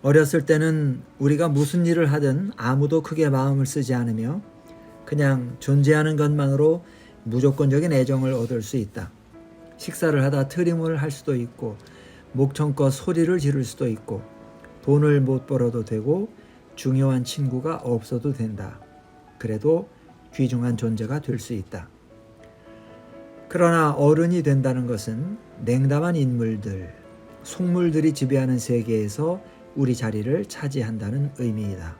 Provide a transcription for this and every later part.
어렸을 때는 우리가 무슨 일을 하든 아무도 크게 마음을 쓰지 않으며 그냥 존재하는 것만으로 무조건적인 애정을 얻을 수 있다. 식사를 하다 트림을 할 수도 있고 목청껏 소리를 지를 수도 있고 돈을 못 벌어도 되고 중요한 친구가 없어도 된다. 그래도 귀중한 존재가 될 수 있다. 그러나 어른이 된다는 것은 냉담한 인물들, 속물들이 지배하는 세계에서 우리 자리를 차지한다는 의미이다.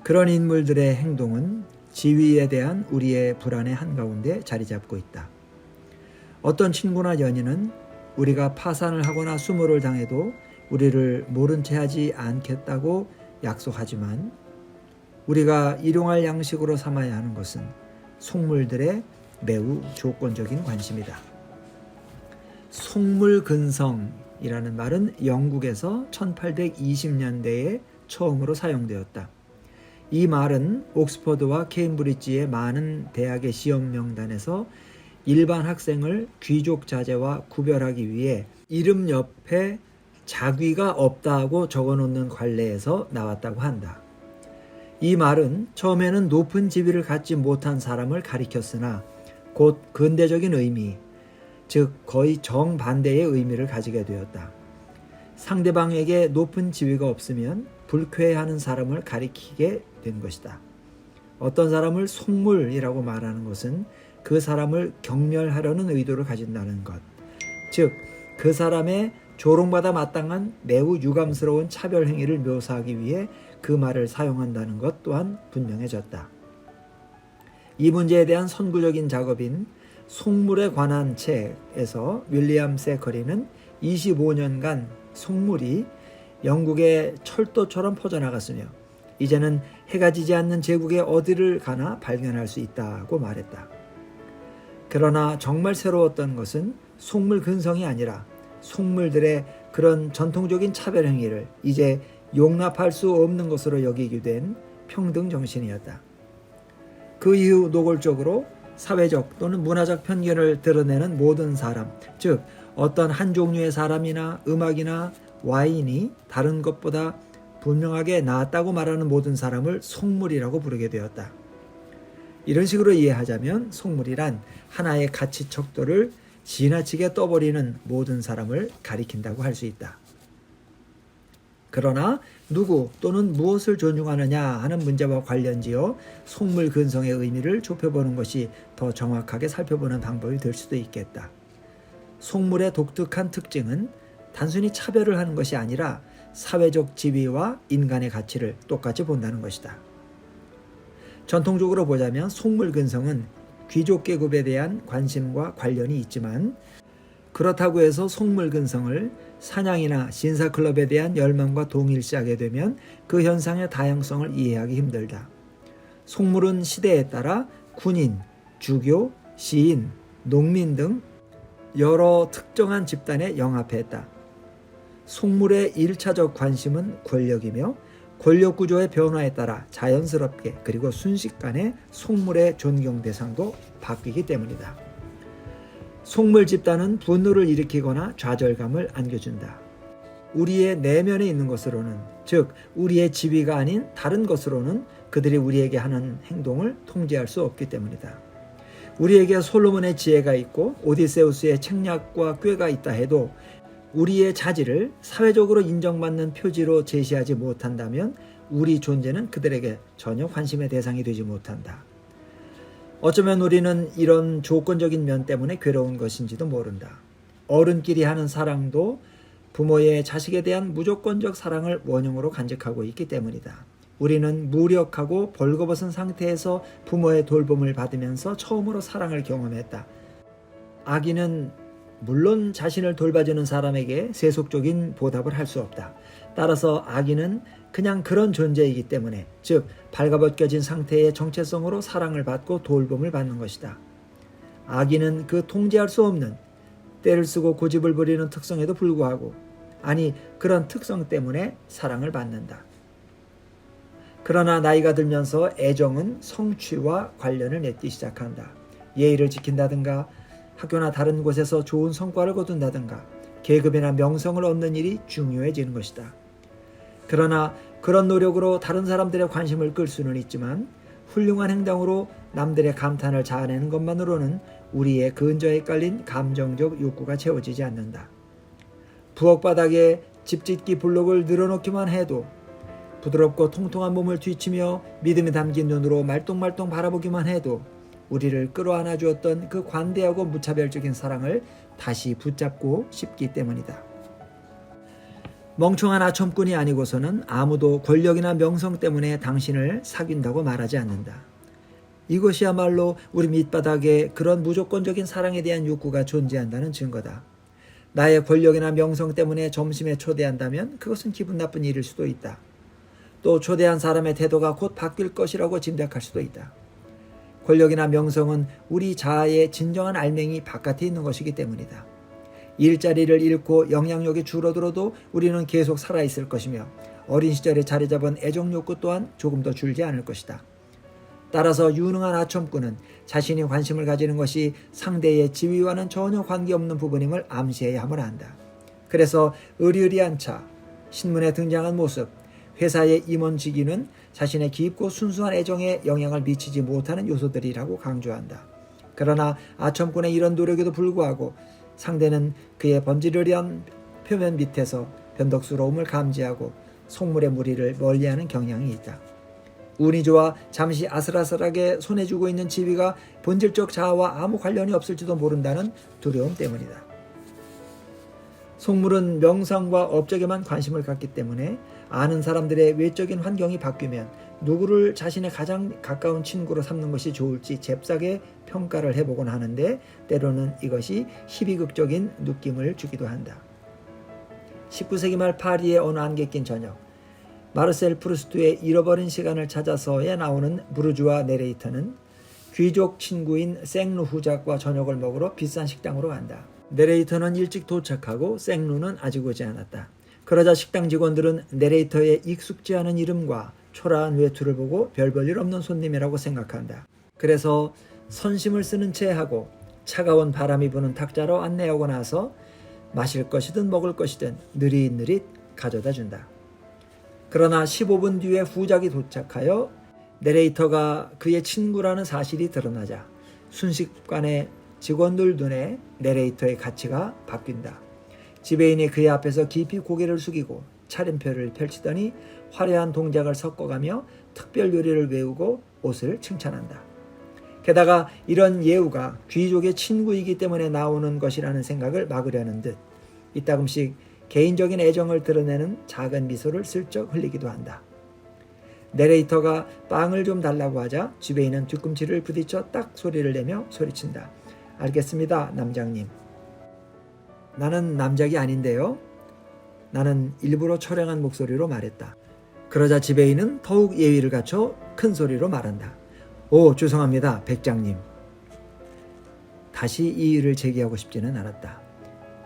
그런 인물들의 행동은 지위에 대한 우리의 불안의 한가운데 자리 잡고 있다. 어떤 친구나 연인은 우리가 파산을 하거나 수모를 당해도 우리를 모른 채 하지 않겠다고 약속하지만 우리가 일용할 양식으로 삼아야 하는 것은 속물들의 매우 조건적인 관심이다. 속물근성이라는 말은 영국에서 1820년대에 처음으로 사용되었다. 이 말은 옥스퍼드와 케임브리지의 많은 대학의 시험 명단에서 일반 학생을 귀족 자제와 구별하기 위해 이름 옆에 자귀가 없다고 적어놓는 관례에서 나왔다고 한다. 이 말은 처음에는 높은 지위를 갖지 못한 사람을 가리켰으나 곧 근대적인 의미, 즉 거의 정반대의 의미를 가지게 되었다. 상대방에게 높은 지위가 없으면 불쾌해하는 사람을 가리키게 된 것이다. 어떤 사람을 속물이라고 말하는 것은 그 사람을 경멸하려는 의도를 가진다는 것, 즉 그 사람의 조롱받아 마땅한 매우 유감스러운 차별 행위를 묘사하기 위해 그 말을 사용한다는 것 또한 분명해졌다. 이 문제에 대한 선구적인 작업인 속물에 관한 책에서 윌리엄 세커리는 25년간 속물이 영국의 철도처럼 퍼져나갔으며 이제는 해가 지지 않는 제국의 어디를 가나 발견할 수 있다고 말했다. 그러나 정말 새로웠던 것은 속물 근성이 아니라 속물들의 그런 전통적인 차별 행위를 이제 용납할 수 없는 것으로 여기게 된 평등 정신이었다. 그 이후 노골적으로 사회적 또는 문화적 편견을 드러내는 모든 사람, 즉 어떤 한 종류의 사람이나 음악이나 와인이 다른 것보다 분명하게 낫다고 말하는 모든 사람을 속물이라고 부르게 되었다. 이런 식으로 이해하자면 속물이란 하나의 가치 척도를 지나치게 떠버리는 모든 사람을 가리킨다고 할 수 있다. 그러나 누구 또는 무엇을 존중하느냐 하는 문제와 관련지어 속물 근성의 의미를 좁혀보는 것이 더 정확하게 살펴보는 방법이 될 수도 있겠다. 속물의 독특한 특징은 단순히 차별을 하는 것이 아니라 사회적 지위와 인간의 가치를 똑같이 본다는 것이다. 전통적으로 보자면 속물 근성은 귀족 계급에 대한 관심과 관련이 있지만 그렇다고 해서 속물 근성을 사냥이나 신사클럽에 대한 열망과 동일시하게 되면 그 현상의 다양성을 이해하기 힘들다. 속물은 시대에 따라 군인, 주교, 시인, 농민 등 여러 특정한 집단에 영합했다. 속물의 1차적 관심은 권력이며 권력 구조의 변화에 따라 자연스럽게 그리고 순식간에 속물의 존경 대상도 바뀌기 때문이다. 속물 집단은 분노를 일으키거나 좌절감을 안겨준다. 우리의 내면에 있는 것으로는, 즉 우리의 지위가 아닌 다른 것으로는 그들이 우리에게 하는 행동을 통제할 수 없기 때문이다. 우리에게 솔로몬의 지혜가 있고 오디세우스의 책략과 꾀가 있다 해도 우리의 자질을 사회적으로 인정받는 표지로 제시하지 못한다면 우리 존재는 그들에게 전혀 관심의 대상이 되지 못한다. 어쩌면 우리는 이런 조건적인 면 때문에 괴로운 것인지도 모른다. 어른끼리 하는 사랑도 부모의 자식에 대한 무조건적 사랑을 원형으로 간직하고 있기 때문이다. 우리는 무력하고 벌거벗은 상태에서 부모의 돌봄을 받으면서 처음으로 사랑을 경험했다. 아기는 물론 자신을 돌봐주는 사람에게 세속적인 보답을 할 수 없다. 따라서 아기는 그냥 그런 존재이기 때문에, 즉 발가벗겨진 상태의 정체성으로 사랑을 받고 돌봄을 받는 것이다. 아기는 그 통제할 수 없는 때를 쓰고 고집을 부리는 특성에도 불구하고, 아니 그런 특성 때문에 사랑을 받는다. 그러나 나이가 들면서 애정은 성취와 관련을 맺기 시작한다. 예의를 지킨다든가 학교나 다른 곳에서 좋은 성과를 거둔다든가 계급이나 명성을 얻는 일이 중요해지는 것이다. 그러나 그런 노력으로 다른 사람들의 관심을 끌 수는 있지만 훌륭한 행동으로 남들의 감탄을 자아내는 것만으로는 우리의 근저에 깔린 감정적 욕구가 채워지지 않는다. 부엌 바닥에 집짓기 블록을 늘어놓기만 해도 부드럽고 통통한 몸을 뒤치며 믿음이 담긴 눈으로 말똥말똥 바라보기만 해도 우리를 끌어안아 주었던 그 관대하고 무차별적인 사랑을 다시 붙잡고 싶기 때문이다. 멍청한 아첨꾼이 아니고서는 아무도 권력이나 명성 때문에 당신을 사귄다고 말하지 않는다. 이것이야말로 우리 밑바닥에 그런 무조건적인 사랑에 대한 욕구가 존재한다는 증거다. 나의 권력이나 명성 때문에 점심에 초대한다면 그것은 기분 나쁜 일일 수도 있다. 또 초대한 사람의 태도가 곧 바뀔 것이라고 짐작할 수도 있다. 권력이나 명성은 우리 자아의 진정한 알맹이 바깥에 있는 것이기 때문이다. 일자리를 잃고 영향력이 줄어들어도 우리는 계속 살아있을 것이며 어린 시절에 자리 잡은 애정욕구 또한 조금 더 줄지 않을 것이다. 따라서 유능한 아첨꾼은 자신이 관심을 가지는 것이 상대의 지위와는 전혀 관계없는 부분임을 암시해야 함을 안다. 그래서 의리의리한 차, 신문에 등장한 모습, 회사의 임원직위는 자신의 깊고 순수한 애정에 영향을 미치지 못하는 요소들이라고 강조한다. 그러나 아첨꾼의 이런 노력에도 불구하고 상대는 그의 번지르르한 표면 밑에서 변덕스러움을 감지하고 속물의 무리를 멀리하는 경향이 있다. 운이 좋아 잠시 아슬아슬하게 손에 쥐고 있는 지위가 본질적 자아와 아무 관련이 없을지도 모른다는 두려움 때문이다. 속물은 명상과 업적에만 관심을 갖기 때문에 아는 사람들의 외적인 환경이 바뀌면 누구를 자신의 가장 가까운 친구로 삼는 것이 좋을지 잽싸게 평가를 해보곤 하는데 때로는 이것이 희비극적인 느낌을 주기도 한다. 19세기 말 파리의 어느 안개 낀 저녁, 마르셀 프루스트의 잃어버린 시간을 찾아서에 나오는 부르주아 내레이터는 귀족 친구인 생루 후작과 저녁을 먹으러 비싼 식당으로 간다. 내레이터는 일찍 도착하고 생루는 아직 오지 않았다. 그러자 식당 직원들은 내레이터의 익숙지 않은 이름과 초라한 외투를 보고 별 볼 없는 손님이라고 생각한다. 그래서 선심을 쓰는 채 하고 차가운 바람이 부는 탁자로 안내하고 나서 마실 것이든 먹을 것이든 느릿느릿 가져다 준다. 그러나 15분 뒤에 후작이 도착하여 내레이터가 그의 친구라는 사실이 드러나자 순식간에 직원들 눈에 내레이터의 가치가 바뀐다. 지배인이 그의 앞에서 깊이 고개를 숙이고 차림표를 펼치더니 화려한 동작을 섞어가며 특별 요리를 외우고 옷을 칭찬한다. 게다가 이런 예우가 귀족의 친구이기 때문에 나오는 것이라는 생각을 막으려는 듯 이따금씩 개인적인 애정을 드러내는 작은 미소를 슬쩍 흘리기도 한다. 내레이터가 빵을 좀 달라고 하자 지배인은 뒤꿈치를 부딪혀 딱 소리를 내며 소리친다. 알겠습니다, 남장님. 나는 남작이 아닌데요. 나는 일부러 초량한 목소리로 말했다. 그러자 지배인은 더욱 예의를 갖춰 큰 소리로 말한다. 오, 죄송합니다, 백장님. 다시 이 일을 제기하고 싶지는 않았다.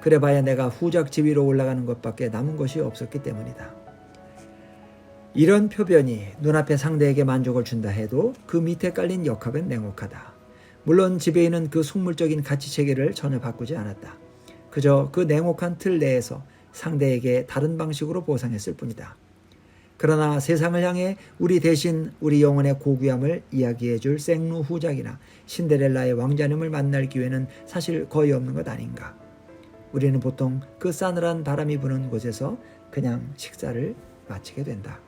그래봐야 내가 후작 지위로 올라가는 것밖에 남은 것이 없었기 때문이다. 이런 표변이 눈앞의 상대에게 만족을 준다 해도 그 밑에 깔린 역학은 냉혹하다. 물론 지배인은 그 속물적인 가치체계를 전혀 바꾸지 않았다. 그저 그 냉혹한 틀 내에서 상대에게 다른 방식으로 보상했을 뿐이다. 그러나 세상을 향해 우리 대신 우리 영혼의 고귀함을 이야기해줄 생루 후작이나 신데렐라의 왕자님을 만날 기회는 사실 거의 없는 것 아닌가. 우리는 보통 그 싸늘한 바람이 부는 곳에서 그냥 식사를 마치게 된다.